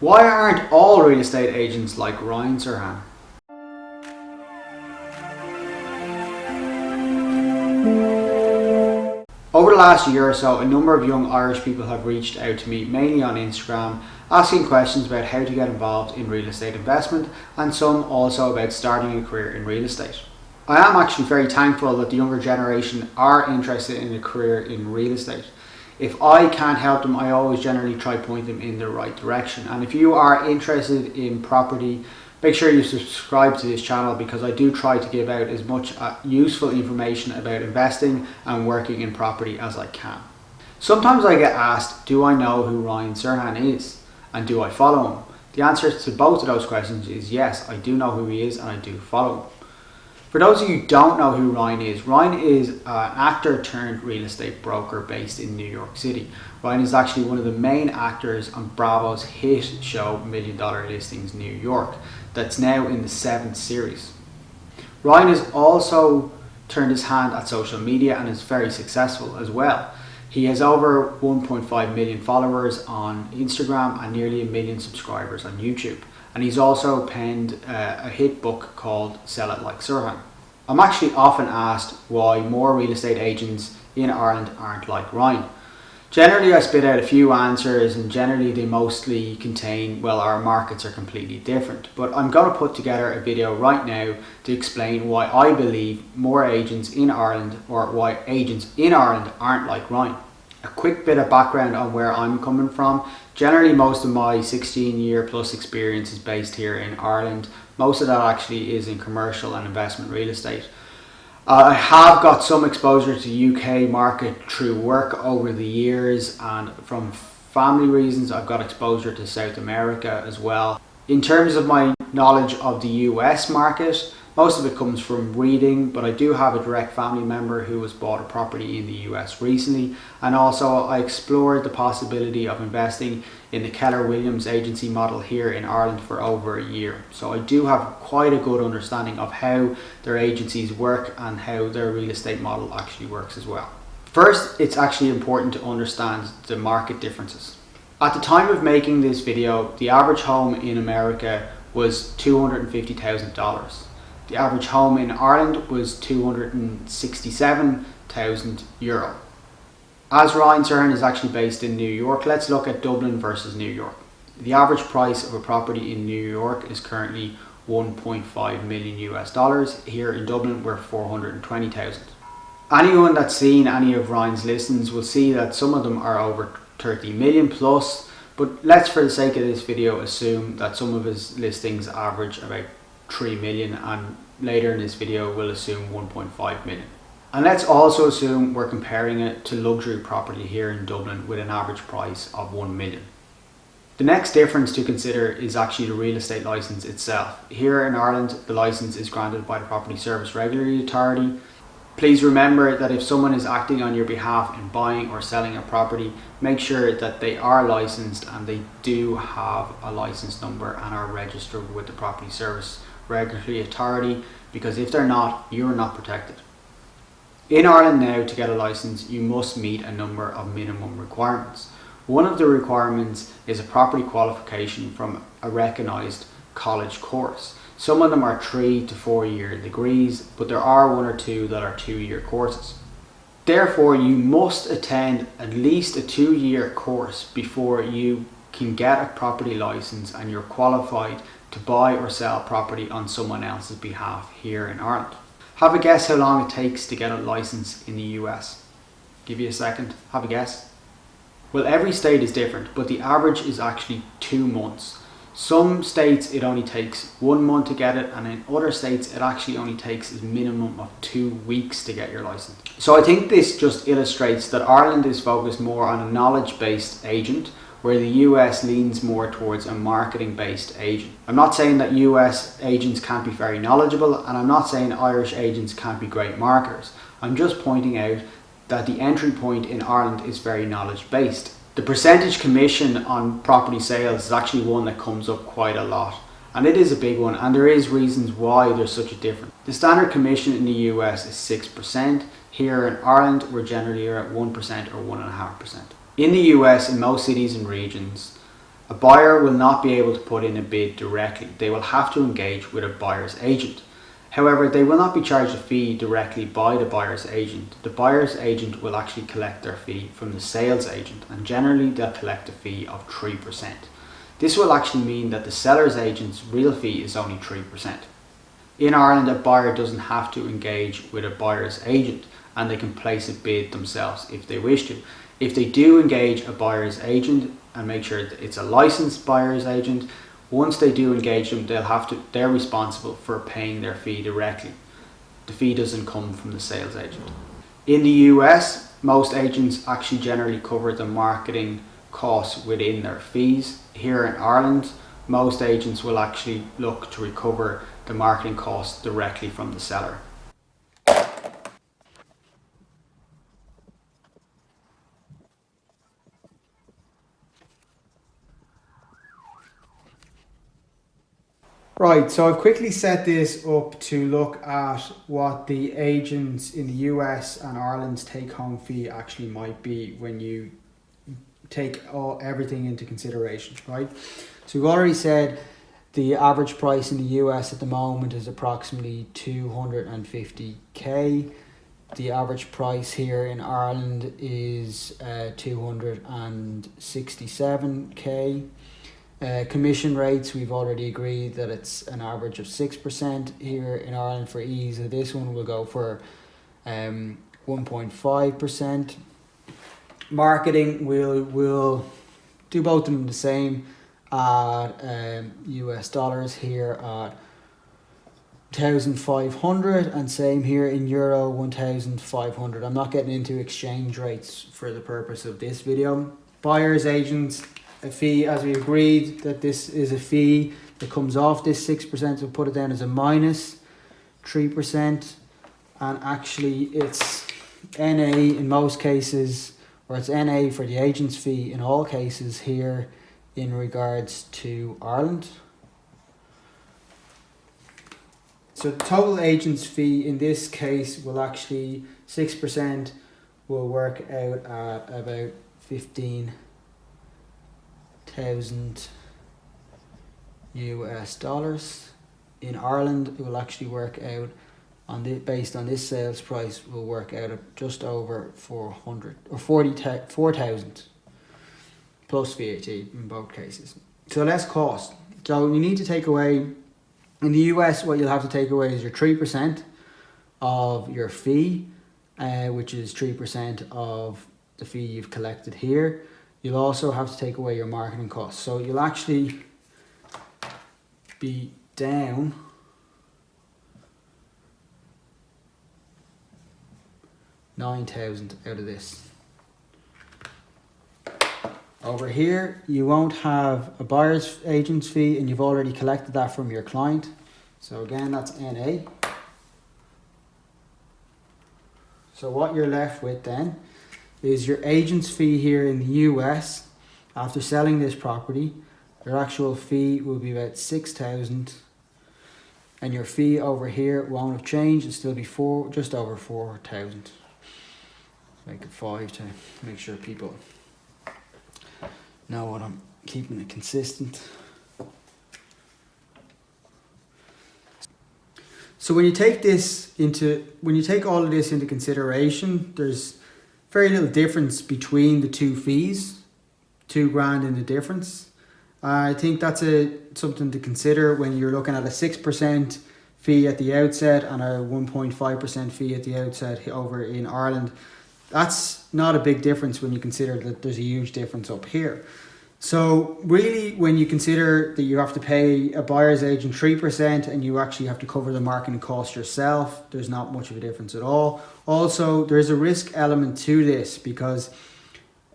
Why aren't all real estate agents like Ryan Serhant? Over the last year or so, a number of young Irish people have reached out to me, mainly on Instagram, asking questions about how to get involved in real estate investment, and some also about starting a career in real estate. I am actually very thankful that the younger generation are interested in a career in real estate. If I can't help them, I always generally try to point them in the right direction. And if you are interested in property, make sure you subscribe to this channel, because I do try to give out as much useful information about investing and working in property as I can. Sometimes I get asked, do I know who Ryan Serhant is and do I follow him? The answer to both of those questions is yes, I do know who he is and I do follow him. For those of you who don't know who Ryan is an actor turned real estate broker based in New York City. Ryan is actually one of the main actors on Bravo's hit show $1 Million Listings New York, that's now in the 7th series. Ryan has also turned his hand at social media and is very successful as well. He has over 1.5 million followers on Instagram and nearly 1 million subscribers on YouTube. And he's also penned a hit book called Sell It Like Serhant. I'm actually often asked why more real estate agents in Ireland aren't like Ryan. Generally I spit out a few answers, and generally they mostly contain, well, our markets are completely different. But I'm going to put together a video right now to explain why I believe more agents in Ireland, or why agents in Ireland aren't like Ryan. A quick bit of background on where I'm coming from. Generally most of my 16-year plus experience is based here in Ireland. Most of that actually is in commercial and investment real estate. I have got some exposure to the UK market through work over the years, and from family reasons I've got exposure to South America as well. In terms of my knowledge of the US market, most of it comes from reading, but I do have a direct family member who has bought a property in the US recently, and also I explored the possibility of investing in the Keller Williams agency model here in Ireland for over a year. So I do have quite a good understanding of how their agencies work and how their real estate model actually works as well. First, it's actually important to understand the market differences. At the time of making this video, the average home in America was $250,000. The average home in Ireland was €267,000. As Ryan Serhant is actually based in New York, let's look at Dublin versus New York. The average price of a property in New York is currently $1.5 million US. Here in Dublin we're 420,000. Anyone that's seen any of Ryan's listings will see that some of them are over 30 million plus, but let's, for the sake of this video, assume that some of his listings average about 3 million, and later in this video we'll assume 1.5 million. And let's also assume we're comparing it to luxury property here in Dublin with an average price of 1 million. The next difference to consider is actually the real estate licence itself. Here in Ireland the licence is granted by the Property Service Regulatory Authority. Please remember that if someone is acting on your behalf in buying or selling a property, make sure that they are licensed and they do have a license number and are registered with the Property Service Regulatory Authority, because if they're not, you're not protected. In Ireland now, to get a license you must meet a number of minimum requirements. One of the requirements is a property qualification from a recognised college course. Some of them are 3 to 4 year degrees, but there are 1 or 2 that are 2-year courses. Therefore you must attend at least a 2-year course before you can get a property license and you're qualified to buy or sell property on someone else's behalf here in Ireland. Have a guess how long it takes to get a license in the US. Give you a second, have a guess. Well, every state is different, but the average is actually 2 months. Some states it only takes 1 month to get it, and in other states it actually only takes a minimum of 2 weeks to get your license. So I think this just illustrates that Ireland is focused more on a knowledge-based agent, where the US leans more towards a marketing-based agent. I'm not saying that US agents can't be very knowledgeable, and I'm not saying Irish agents can't be great marketers. I'm just pointing out that the entry point in Ireland is very knowledge-based. The percentage commission on property sales is actually one that comes up quite a lot, and it is a big one, and there is reasons why there's such a difference. The standard commission in the US is 6%. Here in Ireland we're generally at 1% or 1.5%. In the US, in most cities and regions, A buyer will not be able to put in a bid directly. They will have to engage with a buyer's agent. However, they will not be charged a fee directly by the buyer's agent. The buyer's agent will actually collect their fee from the sales agent, and generally they'll collect a fee of 3%. This will actually mean that the seller's agent's real fee is only 3%. In Ireland, a buyer doesn't have to engage with a buyer's agent, and they can place a bid themselves if they wish to. If they do engage a buyer's agent and make sure that it's a licensed buyer's agent, once they do engage them, they're responsible for paying their fee directly. The fee doesn't come from the sales agent. In the US, most agents actually generally cover the marketing costs within their fees. Here in Ireland, most agents will actually look to recover the marketing costs directly from the seller. Right, so I've quickly set this up to look at what the agents in the US and Ireland's take-home fee actually might be when you take everything into consideration, right? So we've already said the average price in the US at the moment is approximately 250k. The average price here in Ireland is 267k. Commission rates, we've already agreed that it's an average of 6% here in Ireland for ease. So this one will go for 1.5%. Marketing, we'll do both of them the same at US dollars here at 1,500, and same here in euro, 1,500. I'm not getting into exchange rates for the purpose of this video. Buyer's agents, a fee, as we agreed that this is a fee that comes off this 6%, so put it down as a minus 3%, and actually it's NA in most cases, or it's NA for the agent's fee in all cases here in regards to Ireland. So total agent's fee in this case will actually 6% will work out at about 15,000 US dollars. In Ireland, it will actually work out on based on this sales price will work out at just over 400 or 4,000 plus VAT in both cases. So less cost. So you need to take away, in the US, what you'll have to take away is your 3% of your fee, which is 3% of the fee you've collected here. You'll also have to take away your marketing costs. So you'll actually be down $9,000 out of this. Over here, you won't have a buyer's agent's fee, and you've already collected that from your client. So again, that's NA. So what you're left with then is your agent's fee here in the US. After selling this property, your actual fee will be about 6,000, and your fee over here won't have changed. It'll still be just over 4,000. Make it 5 to make sure people know what I'm keeping it consistent. So when you take all of this into consideration, there's very little difference between the two fees, $2,000 in the difference. I think that's something to consider when you're looking at a 6% fee at the outset and a 1.5% fee at the outset over in Ireland. That's not a big difference when you consider that there's a huge difference up here. So really, when you consider that you have to pay a buyer's agent 3% and you actually have to cover the marketing cost yourself, there's not much of a difference at all. Also, there's a risk element to this because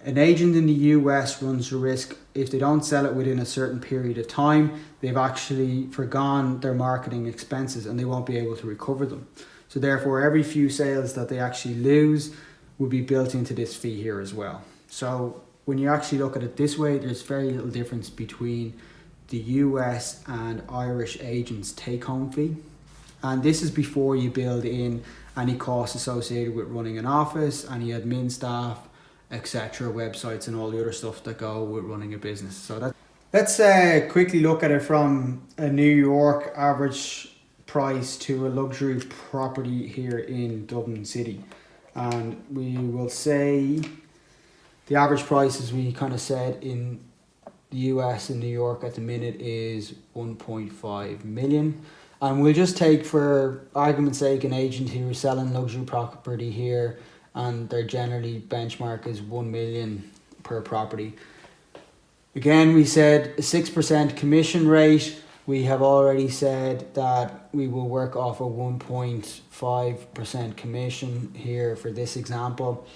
an agent in the US runs the risk if they don't sell it within a certain period of time, they've actually forgone their marketing expenses and they won't be able to recover them. So therefore, every few sales that they actually lose will be built into this fee here as well. So when you actually look at it this way, there's very little difference between the US and Irish agents' take-home fee. And this is before you build in any costs associated with running an office, any admin staff, etc., websites and all the other stuff that go with running a business. So Let's quickly look at it from a New York average price to a luxury property here in Dublin City. And we will say the average price, as we kind of said, in the US and New York at the minute is 1.5 million. And we'll just take, for argument's sake, an agent who is selling luxury property here, and their generally benchmark is 1 million per property. Again, we said a 6% commission rate. We have already said that we will work off a 1.5% commission here for this example.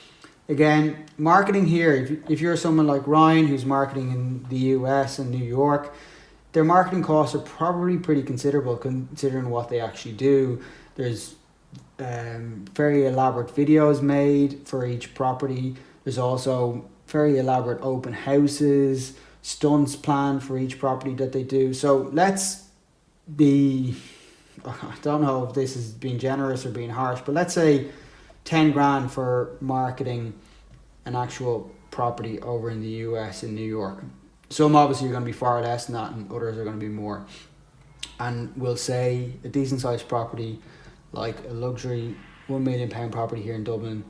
Again, marketing here, if you're someone like Ryan who's marketing in the US and New York, their marketing costs are probably pretty considerable considering what they actually do. There's very elaborate videos made for each property. There's also very elaborate open houses, stunts planned for each property that they do. So let's be, I don't know if this is being generous or being harsh, but let's say 10 grand for marketing an actual property over in the US in New York. Some obviously are going to be far less than that, and others are going to be more. And we'll say a decent sized property like a luxury £1 million property here in Dublin,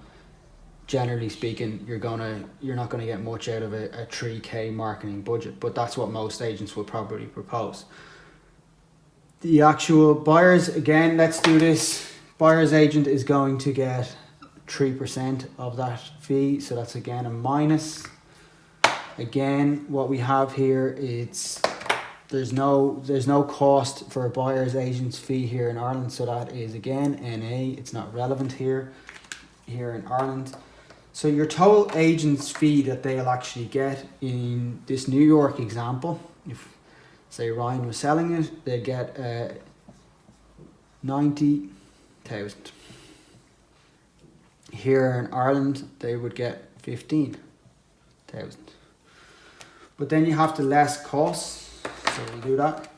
generally speaking, you're not going to get much out of a 3k marketing budget, but that's what most agents will probably propose. The actual buyers, again, let's do this. Buyer's agent is going to get 3% of that fee, so that's again a minus. Again, what we have here, there's no cost for a buyer's agent's fee here in Ireland, so that is again NA. It's not relevant here in Ireland. So your total agent's fee that they'll actually get in this New York example, if say Ryan was selling it, they'd get 90,000. Here in Ireland, they would get 15,000. But then you have the less costs, so we'll do that.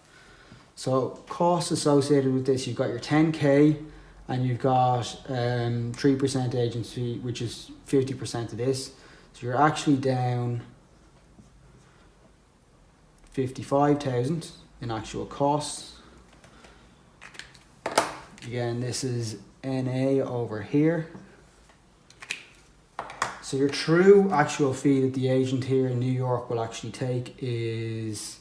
So costs associated with this, you've got your 10k, and you've got 3% agency, which is 50% of this. So you're actually down 55,000 in actual costs. Again, this is NA over here. So your true actual fee that the agent here in New York will actually take is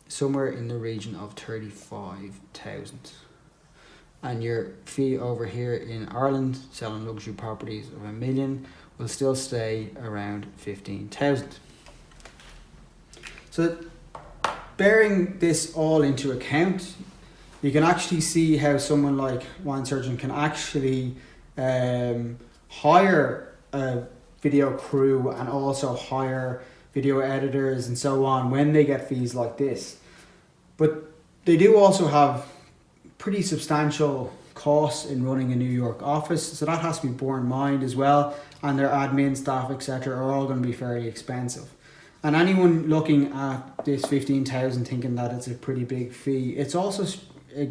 somewhere in the region of 35,000. And your fee over here in Ireland, selling luxury properties of $1 million, will still stay around 15,000. So bearing this all into account, you can actually see how someone like Ryan Serhant can actually hire a video crew and also hire video editors and so on when they get fees like this. But they do also have pretty substantial costs in running a New York office, so that has to be borne in mind as well, and their admin staff, etc., are all going to be very expensive. And anyone looking at this 15,000 thinking that it's a pretty big fee, it's also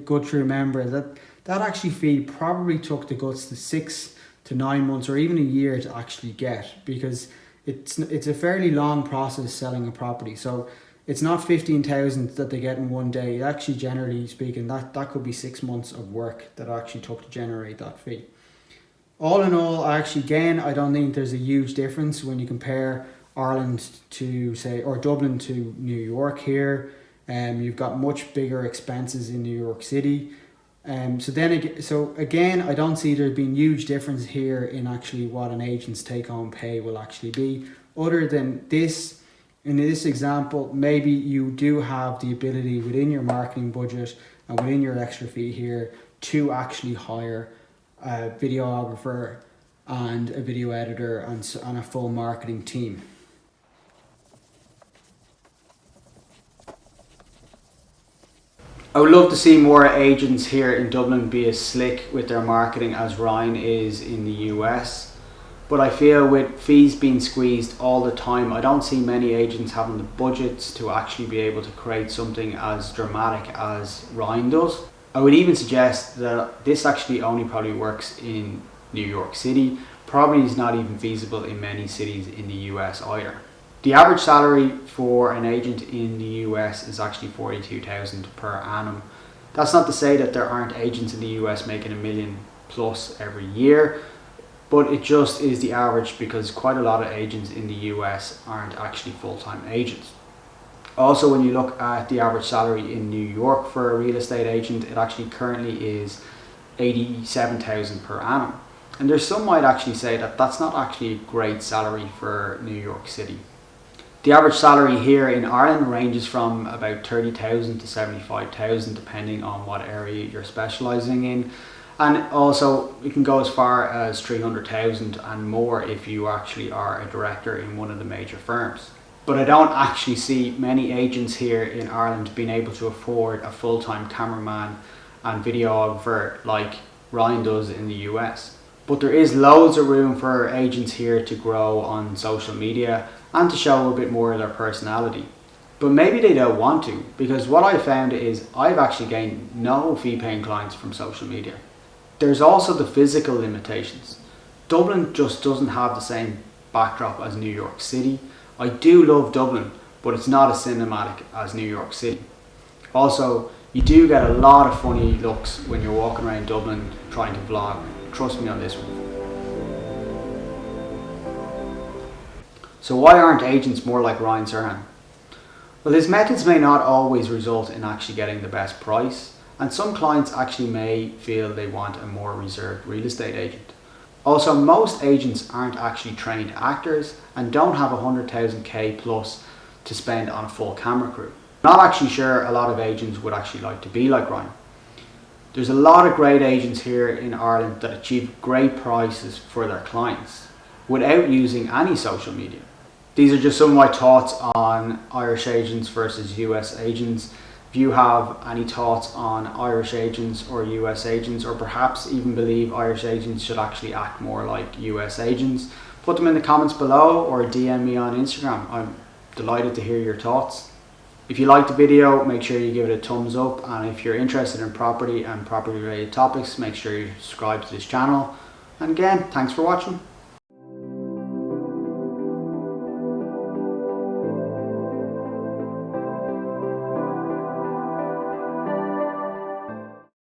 good to remember that that actually fee probably took the guts to 6 to 9 months or even a year to actually get, because it's a fairly long process selling a property. So it's not 15,000 that they get in one day. Actually, generally speaking, that could be 6 months of work that actually took to generate that fee. All in all, actually, again, I don't think there's a huge difference when you compare Ireland to, say, or Dublin to New York here. You've got much bigger expenses in New York City. So again, I don't see there being huge difference here in actually what an agent's take-home pay will actually be, other than this. In this example, maybe you do have the ability within your marketing budget and within your extra fee here to actually hire a videographer and a video editor and a full marketing team. I would love to see more agents here in Dublin be as slick with their marketing as Ryan is in the US. But I feel with fees being squeezed all the time, I don't see many agents having the budgets to actually be able to create something as dramatic as Ryan does. I would even suggest that this actually only probably works in New York City. Probably is not even feasible in many cities in the US either. The average salary for an agent in the US is actually $42,000 per annum. That's not to say that there aren't agents in the US making $1 million plus every year, but it just is the average because quite a lot of agents in the US aren't actually full-time agents. Also, when you look at the average salary in New York for a real estate agent, it actually currently is $87,000 per annum. And there's some might actually say that that's not actually a great salary for New York City. The average salary here in Ireland ranges from about $30,000 to $75,000 depending on what area you're specialising in. And also it can go as far as $300,000 and more if you actually are a director in one of the major firms. But I don't actually see many agents here in Ireland being able to afford a full-time cameraman and videographer like Ryan does in the US. But there is loads of room for agents here to grow on social media and to show a bit more of their personality. But maybe they don't want to, because what I found is I've actually gained no fee-paying clients from social media. There's also the physical limitations. Dublin just doesn't have the same backdrop as New York City. I do love Dublin, but it's not as cinematic as New York City. Also, you do get a lot of funny looks when you're walking around Dublin trying to vlog. Trust me on this one. So why aren't agents more like Ryan Serhant? Well, his methods may not always result in actually getting the best price, and some clients actually may feel they want a more reserved real estate agent. Also, most agents aren't actually trained actors and don't have 100,000 K plus to spend on a full camera crew. Not actually sure a lot of agents would actually like to be like Ryan. There's a lot of great agents here in Ireland that achieve great prices for their clients without using any social media. These are just some of my thoughts on Irish agents versus US agents. If you have any thoughts on Irish agents or US agents, or perhaps even believe Irish agents should actually act more like US agents, put them in the comments below or DM me on Instagram. I'm delighted to hear your thoughts. If you liked the video, make sure you give it a thumbs up, and if you're interested in property and property related topics, make sure you subscribe to this channel. And again, thanks for watching.